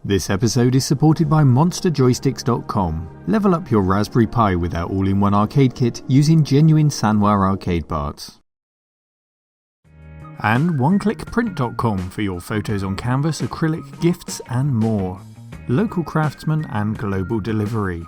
This episode is supported by MonsterJoysticks.com. Level up your Raspberry Pi with our all-in-one arcade kit using genuine Sanwa arcade parts. And OneClickPrint.com for your photos on canvas, acrylic, gifts and more. Local craftsmen and global delivery.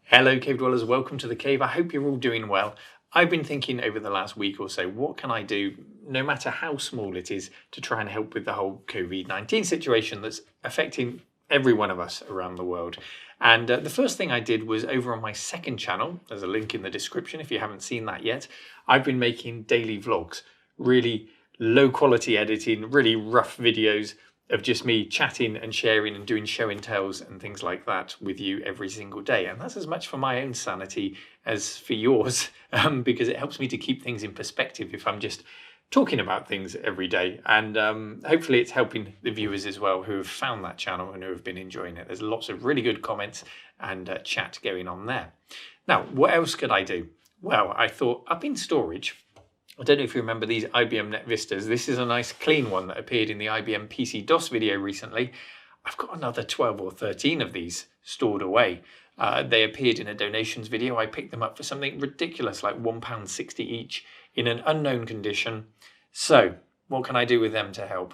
Hello Cave Dwellers, welcome to the cave. I hope you're all doing well. I've been thinking over the last week or so, what can I do, no matter how small it is, to try and help with the whole COVID-19 situation that's affecting every one of us around the world. And the first thing I did was over on my second channel. There's a link in the description if you haven't seen that yet. I've been making daily vlogs, really low quality editing, really rough videos of just me chatting and sharing and doing show and tells and things like that with you every single day. And that's as much for my own sanity as for yours, because it helps me to keep things in perspective if I'm just talking about things every day. And hopefully it's helping the viewers as well who have found that channel and who have been enjoying it. There's lots of really good comments and chat going on there. Now, what else could I do? Well, I thought up in storage, I don't know if you remember these IBM Net Vistas. This is a nice clean one that appeared in the IBM PC DOS video recently. I've got another 12 or 13 of these stored away. They appeared in a donations video. I picked them up for something ridiculous, like £1.60 each in an unknown condition. So what can I do with them to help?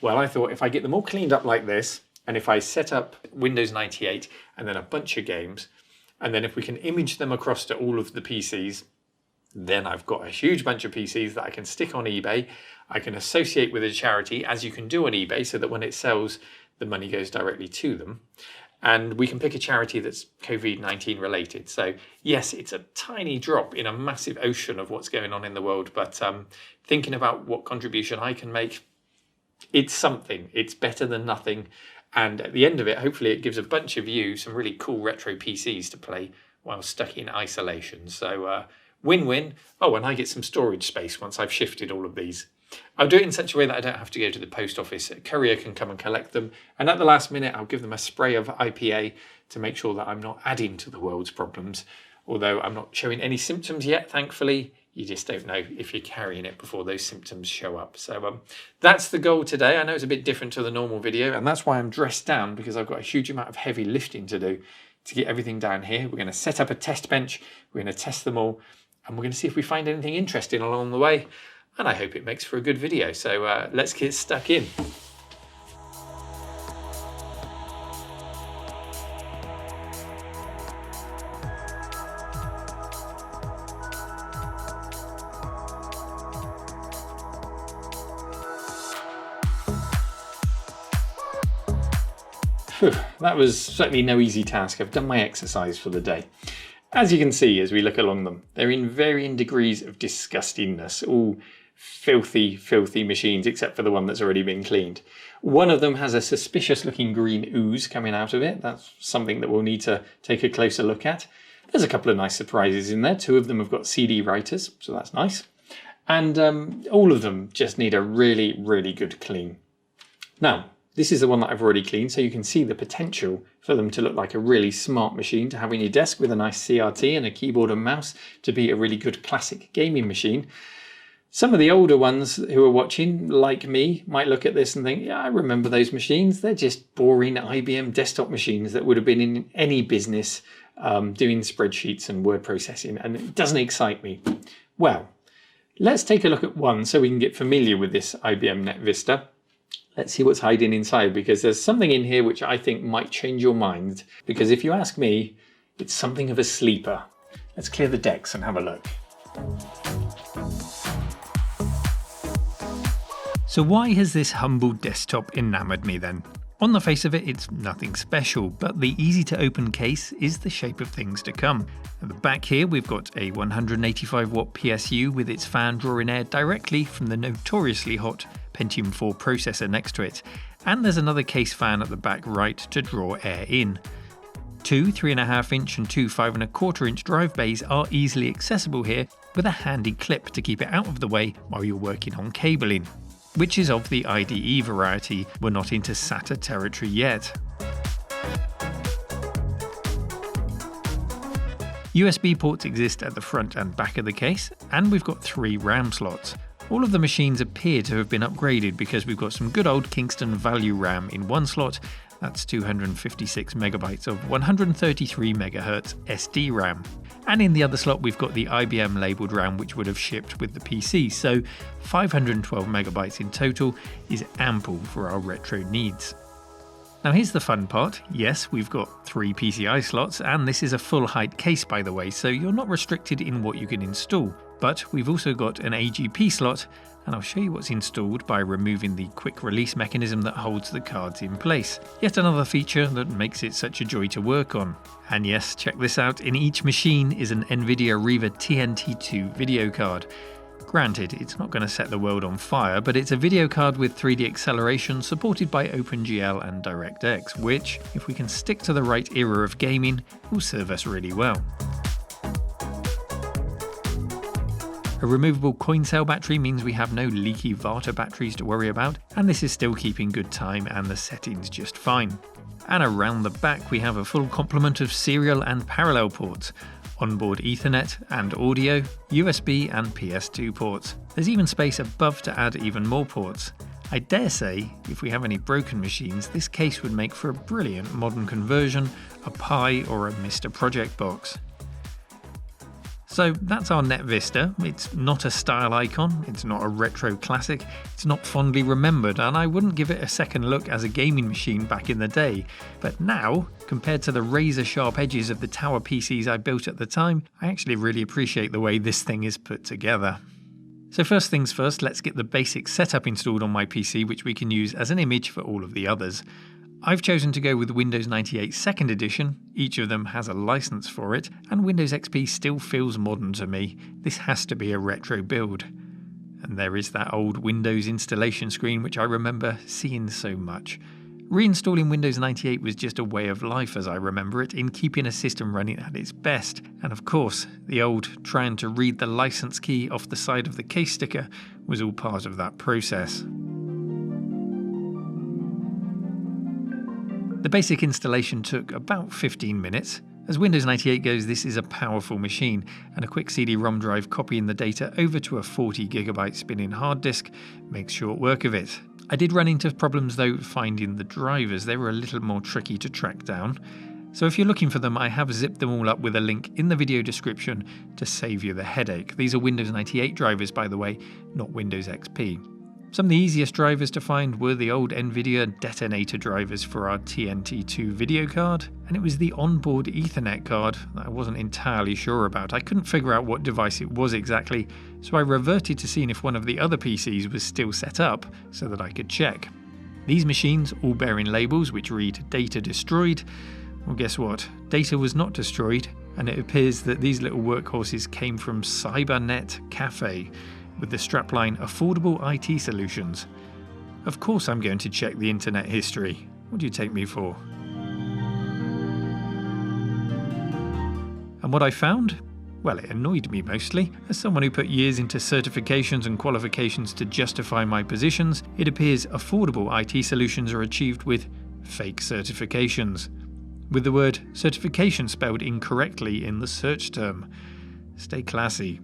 Well, I thought if I get them all cleaned up like this, and if I set up Windows 98 and then a bunch of games, and then if we can image them across to all of the PCs, then I've got a huge bunch of PCs that I can stick on eBay. I can associate with a charity, as you can do on eBay, so that when it sells, the money goes directly to them. And we can pick a charity that's COVID-19 related. So yes, it's a tiny drop in a massive ocean of what's going on in the world, but thinking about what contribution I can make, it's something. It's better than nothing. And at the end of it, hopefully it gives a bunch of you some really cool retro PCs to play while stuck in isolation. So win-win. Oh, and I get some storage space once I've shifted all of these. I'll do it in such a way that I don't have to go to the post office. A courier can come and collect them. And at the last minute, I'll give them a spray of IPA to make sure that I'm not adding to the world's problems. Although I'm not showing any symptoms yet, thankfully. You just don't know if you're carrying it before those symptoms show up. So that's the goal today. I know it's a bit different to the normal video, and that's why I'm dressed down, because I've got a huge amount of heavy lifting to do to get everything down here. We're going to set up a test bench. We're going to test them all. And we're going to see if we find anything interesting along the way. And I hope it makes for a good video. So let's get stuck in. Phew, that was certainly no easy task. I've done my exercise for the day. As you can see as we look along them, they're in varying degrees of disgustingness, all filthy, filthy machines except for the one that's already been cleaned. One of them has a suspicious looking green ooze coming out of it. That's something that we'll need to take a closer look at. There's a couple of nice surprises in there. Two of them have got CD writers, so that's nice. And all of them just need a really, really good clean. Now, this is the one that I've already cleaned, so you can see the potential for them to look like a really smart machine to have on your desk with a nice CRT and a keyboard and mouse to be a really good classic gaming machine. Some of the older ones who are watching, like me, might look at this and think, yeah, I remember those machines. They're just boring IBM desktop machines that would have been in any business doing spreadsheets and word processing, and it doesn't excite me. Well, let's take a look at one so we can get familiar with this IBM Net Vista. Let's see what's hiding inside, because there's something in here which I think might change your mind. Because if you ask me, it's something of a sleeper. Let's clear the decks and have a look. So why has this humble desktop enamoured me then? On the face of it, it's nothing special, but the easy to open case is the shape of things to come. At the back here, we've got a 185 watt PSU with its fan drawing air directly from the notoriously hot Pentium 4 processor next to it. And there's another case fan at the back right to draw air in. Two 3.5 inch and two 5.25 inch drive bays are easily accessible here with a handy clip to keep it out of the way while you're working on cabling, which is of the IDE variety. We're not into SATA territory yet. USB ports exist at the front and back of the case, and we've got 3 RAM slots. All of the machines appear to have been upgraded because we've got some good old Kingston value RAM in one slot. That's 256 megabytes of 133 megahertz SD RAM. And in the other slot we've got the IBM labelled RAM which would have shipped with the PC, so 512 megabytes in total is ample for our retro needs. Now here's the fun part. Yes, we've got 3 PCI slots, and this is a full height case by the way, so you're not restricted in what you can install. But we've also got an AGP slot, and I'll show you what's installed by removing the quick release mechanism that holds the cards in place. Yet another feature that makes it such a joy to work on. And yes, check this out, in each machine is an NVIDIA Riva TNT2 video card. Granted, it's not going to set the world on fire, but it's a video card with 3D acceleration supported by OpenGL and DirectX, which, if we can stick to the right era of gaming, will serve us really well. A removable coin cell battery means we have no leaky Varta batteries to worry about, and this is still keeping good time and the settings just fine. And around the back we have a full complement of serial and parallel ports, onboard Ethernet and audio, USB and PS2 ports. There's even space above to add even more ports. I dare say, if we have any broken machines, this case would make for a brilliant modern conversion, a Pi or a Mr. Project box. So that's our Net Vista. It's not a style icon, it's not a retro classic, it's not fondly remembered, and I wouldn't give it a second look as a gaming machine back in the day. But now, compared to the razor-sharp edges of the tower PCs I built at the time, I actually really appreciate the way this thing is put together. So first things first, let's get the basic setup installed on my PC, which we can use as an image for all of the others. I've chosen to go with Windows 98 2nd edition, each of them has a license for it, and Windows XP still feels modern to me. This has to be a retro build. And there is that old Windows installation screen which I remember seeing so much. Reinstalling Windows 98 was just a way of life as I remember it, in keeping a system running at its best. And of course, the old trying to read the license key off the side of the case sticker was all part of that process. The basic installation took about 15 minutes. As Windows 98 goes, this is a powerful machine, and a quick CD-ROM drive copying the data over to a 40GB spinning hard disk makes short work of it. I did run into problems though finding the drivers. They were a little more tricky to track down. So if you're looking for them, I have zipped them all up with a link in the video description to save you the headache. These are Windows 98 drivers by the way, not Windows XP. Some of the easiest drivers to find were the old NVIDIA detonator drivers for our TNT2 video card, and it was the onboard Ethernet card that I wasn't entirely sure about. I couldn't figure out what device it was exactly, so I reverted to seeing if one of the other PCs was still set up so that I could check. These machines all bearing labels which read data destroyed. Well, guess what? Data was not destroyed, and it appears that these little workhorses came from Cybernet Cafe, with the strapline Affordable IT Solutions. Of course I'm going to check the internet history. What do you take me for? And what I found? Well, it annoyed me mostly. As someone who put years into certifications and qualifications to justify my positions, it appears affordable IT solutions are achieved with fake certifications, with the word certification spelled incorrectly in the search term. Stay classy.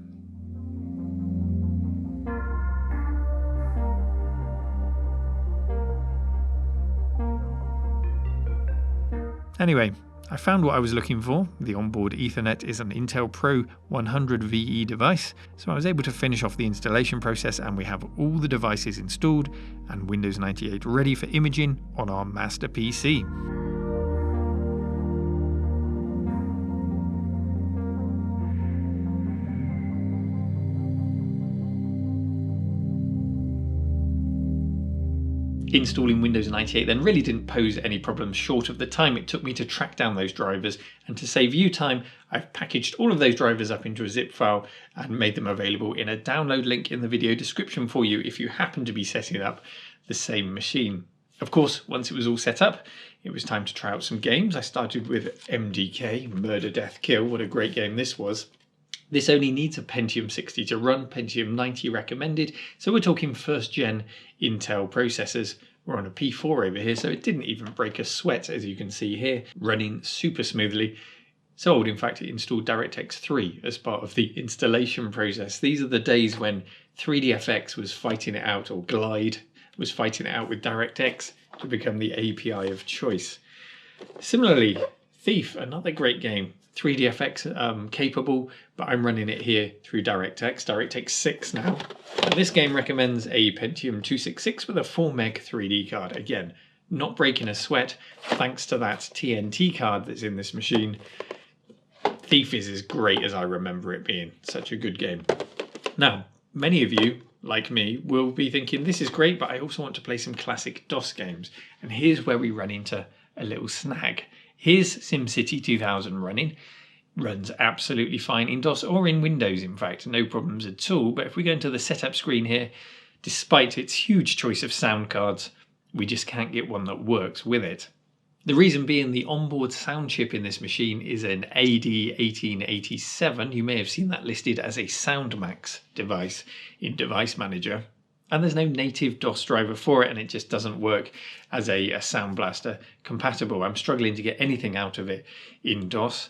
Anyway, I found what I was looking for. The onboard Ethernet is an Intel Pro 100VE device, so I was able to finish off the installation process, and we have all the devices installed and Windows 98 ready for imaging on our master PC. Installing Windows 98 then really didn't pose any problems short of the time it took me to track down those drivers, and to save you time, I've packaged all of those drivers up into a zip file and made them available in a download link in the video description for you if you happen to be setting up the same machine. Of course, once it was all set up, it was time to try out some games. I started with MDK, Murder, Death, Kill. What a great game this was. This only needs a Pentium 60 to run, Pentium 90 recommended, so we're talking first gen Intel processors. We're on a P4 over here, so it didn't even break a sweat, as you can see here, running super smoothly. So old, in fact, it installed DirectX 3 as part of the installation process. These are the days when 3DFX was fighting it out, or Glide was fighting it out with DirectX to become the API of choice. Similarly, Thief, another great game, 3DFX capable, but I'm running it here through DirectX 6 now. And this game recommends a Pentium 266 with a 4 meg 3D card. Again, not breaking a sweat thanks to that TNT card that's in this machine. Thief is as great as I remember it being. Such a good game. Now, many of you, like me, will be thinking, this is great, but I also want to play some classic DOS games. And here's where we run into a little snag. Here's SimCity 2000 running. Runs absolutely fine in DOS or in Windows, in fact, no problems at all. But if we go into the setup screen here, despite its huge choice of sound cards, we just can't get one that works with it. The reason being the onboard sound chip in this machine is an AD1887. You may have seen that listed as a SoundMax device in Device Manager. And there's no native DOS driver for it, and it just doesn't work as a Sound Blaster compatible. I'm struggling to get anything out of it in DOS.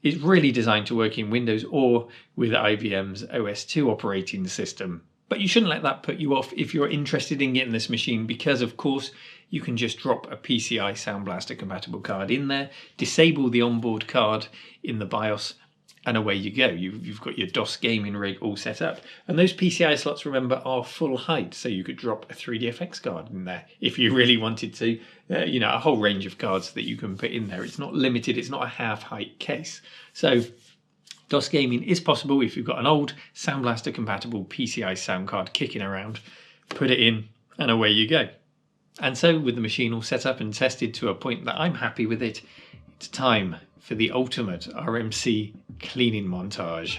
It's really designed to work in Windows or with IBM's OS2 operating system. But you shouldn't let that put you off if you're interested in getting this machine, because of course you can just drop a PCI Sound Blaster compatible card in there, disable the onboard card in the BIOS, and away you go. You've got your DOS gaming rig all set up. And those PCI slots, remember, are full height, so you could drop a 3DFX card in there if you really wanted to. A whole range of cards that you can put in there. It's not limited, it's not a half-height case. So DOS gaming is possible if you've got an old Sound Blaster compatible PCI sound card kicking around. Put it in and away you go. And so with the machine all set up and tested to a point that I'm happy with it, it's time for the ultimate RMC cleaning montage.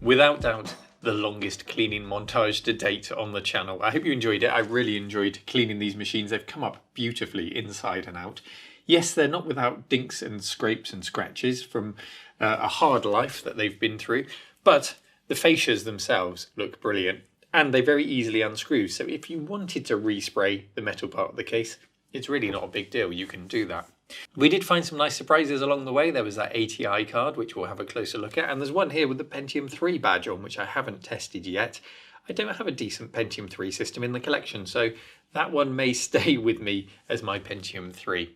without doubt, the longest cleaning montage to date on the channel. I hope you enjoyed it. I really enjoyed cleaning these machines. They've come up beautifully inside and out. Yes, they're not without dinks and scrapes and scratches from a hard life that they've been through, but the fascias themselves look brilliant and they very easily unscrew. So if you wanted to respray the metal part of the case, it's really not a big deal. You can do that. We did find some nice surprises along the way. There was that ATI card, which we'll have a closer look at. And there's one here with the Pentium 3 badge on, which I haven't tested yet. I don't have a decent Pentium 3 system in the collection, so that one may stay with me as my Pentium 3.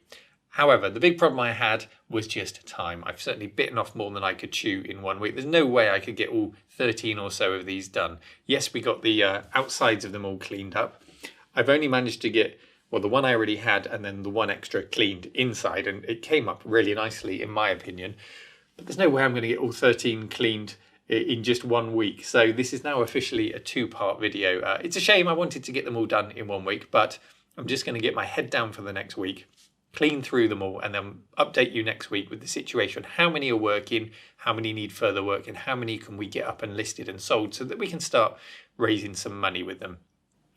However, the big problem I had was just time. I've certainly bitten off more than I could chew in 1 week. There's no way I could get all 13 or so of these done. Yes, we got the outsides of them all cleaned up. I've only managed to get, well, the one I already had and then the one extra cleaned inside, and it came up really nicely in my opinion. But there's no way I'm going to get all 13 cleaned in just 1 week. So this is now officially a 2-part video. It's a shame. I wanted to get them all done in 1 week, but I'm just going to get my head down for the next week, clean through them all, and then update you next week with the situation. How many are working, how many need further work, and how many can we get up and listed and sold so that we can start raising some money with them.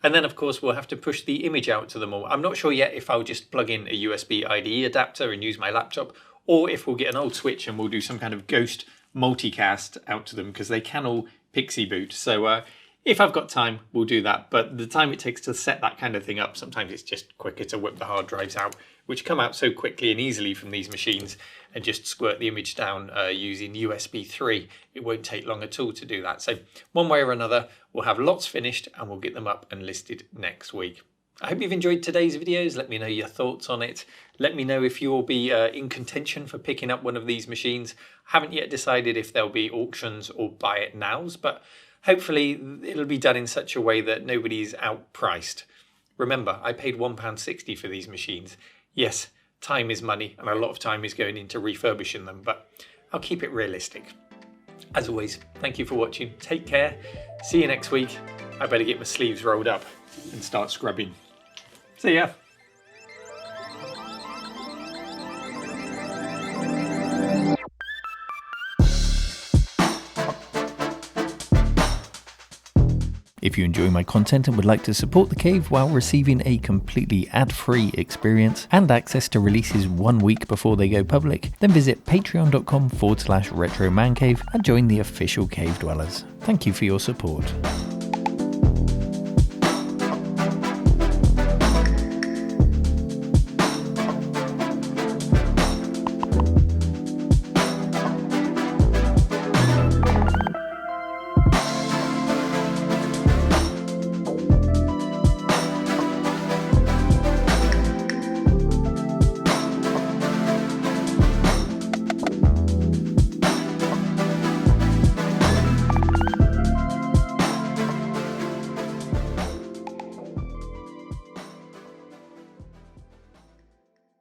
And then, of course, we'll have to push the image out to them all. I'm not sure yet if I'll just plug in a USB IDE adapter and use my laptop, or if we'll get an old switch and we'll do some kind of ghost multicast out to them, because they can all pixie boot. So if I've got time, we'll do that. But the time it takes to set that kind of thing up, sometimes it's just quicker to whip the hard drives out, which come out so quickly and easily from these machines, and just squirt the image down using USB 3. It won't take long at all to do that. So one way or another, we'll have lots finished and we'll get them up and listed next week. I hope you've enjoyed today's videos. Let me know your thoughts on it. Let me know if you'll be in contention for picking up one of these machines. I haven't yet decided if there'll be auctions or buy it nows, but hopefully it'll be done in such a way that nobody's outpriced. Remember, I paid £1.60 for these machines. Yes, time is money, and a lot of time is going into refurbishing them, but I'll keep it realistic. As always, thank you for watching. Take care. See you next week. I better get my sleeves rolled up and start scrubbing. See ya. If you enjoy my content and would like to support The Cave while receiving a completely ad-free experience and access to releases 1 week before they go public, then visit patreon.com/retromancave and join the official Cave Dwellers. Thank you for your support.